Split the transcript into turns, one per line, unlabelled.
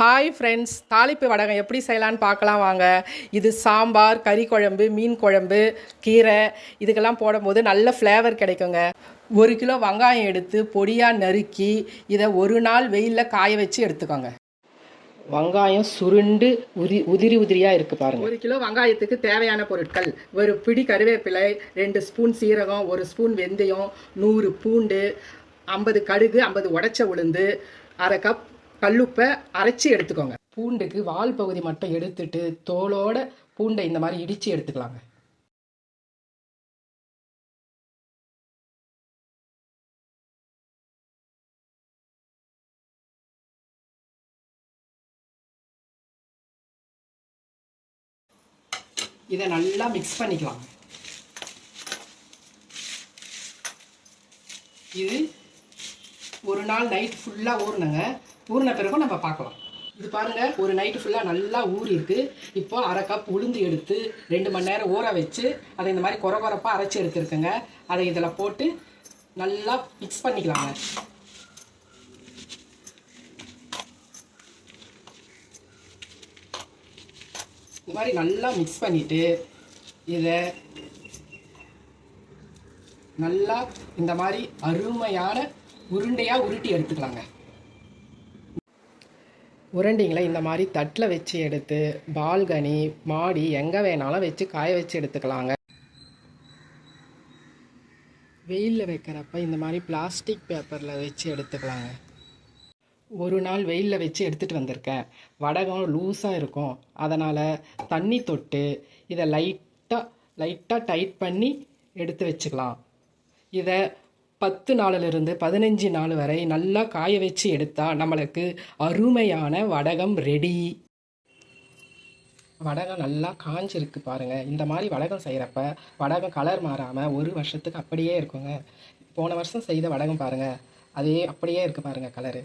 Hi friends, தாளிப்பு வடகம் எப்படி செய்யலான்னு பார்க்கலாம் வாங்க. இது சாம்பார், கறி குழம்பு, மீன் குழம்பு, கீரை இதுக்கெல்லாம் போடும்போது நல்ல ஃப்ளேவர் கிடைக்குங்க. 1 கிலோ வெங்காயம் எடுத்து பொடியாக நறுக்கி இதை ஒரு நாள் வெயிலில் காய வச்சு எடுத்துக்கோங்க. வெங்காயம் சுருண்டு உதிரி உதிரியாக இருக்குது பாருங்கள். 1 கிலோ வெங்காயத்துக்கு தேவையான பொருட்கள்: ஒரு பிடி கருவேப்பிலை, 2 ஸ்பூன் சீரகம், 1 ஸ்பூன் வெந்தயம், 100 பூண்டு, 50 கடுகு, 50 உடைச்ச உளுந்து, 1/2 கப் கல்லுப்பை அரைச்சி எடுத்துக்கோங்க. பூண்டுக்கு வால் பகுதி மட்டும் எடுத்துட்டு தோலோட பூண்டை இந்த மாதிரி இடித்து எடுத்துக்கலாங்க. இதை நல்லா மிக்ஸ் பண்ணிக்கலாம். இது ஒரு நாள் நைட் ஃபுல்லாக ஊறினங்க. ஊறின பிறகும் நம்ம பார்க்கலாம். இது பாருங்கள், ஒரு நைட்டு ஃபுல்லாக நல்லா ஊறி இருக்குது. இப்போ 1/2 கப் உளுந்து எடுத்து 2 மணி நேரம் ஊற வச்சு அதை இந்த மாதிரி கொரப்பாக அரைச்சி எடுத்துருக்குங்க. அதை இதில் போட்டு நல்லா மிக்ஸ் பண்ணிக்கலாங்க. இந்த மாதிரி நல்லா மிக்ஸ் பண்ணிவிட்டு இதை நல்லா இந்த மாதிரி அருமையான உருண்டையாக உருட்டி எடுத்துக்கலாங்க. உருண்டைங்களை இந்த மாதிரி தட்டில் வச்சு எடுத்து பால்கனி, மாடி எங்கே வேணாலும் வச்சு காய வச்சு எடுத்துக்கலாங்க. வெயிலில் வைக்கிறப்ப இந்த மாதிரி பிளாஸ்டிக் பேப்பரில் வச்சு எடுத்துக்கலாங்க. ஒரு நாள் வெயிலில் வச்சு எடுத்துகிட்டு வந்திருக்கேன். வடகம் லூஸாக இருக்கும், அதனால் தண்ணி தொட்டு இதை லைட்டாக டைட் பண்ணி எடுத்து வச்சுக்கலாம். இதை 10 நாளிலிருந்து 15 நாள் வரை நல்லா காய வச்சு எடுத்தால் நம்மளுக்கு அருமையான வடகம் ரெடி. வடகம் நல்லா காஞ்சிருக்கு பாருங்கள். இந்த மாதிரி வடகம் செய்கிறப்ப வடகம் கலர் மாறாமல் 1 வருஷத்துக்கு அப்படியே இருக்குங்க. போன வருஷம் செய்த வடகம் பாருங்கள், அதே அப்படியே இருக்குது பாருங்கள் கலரு.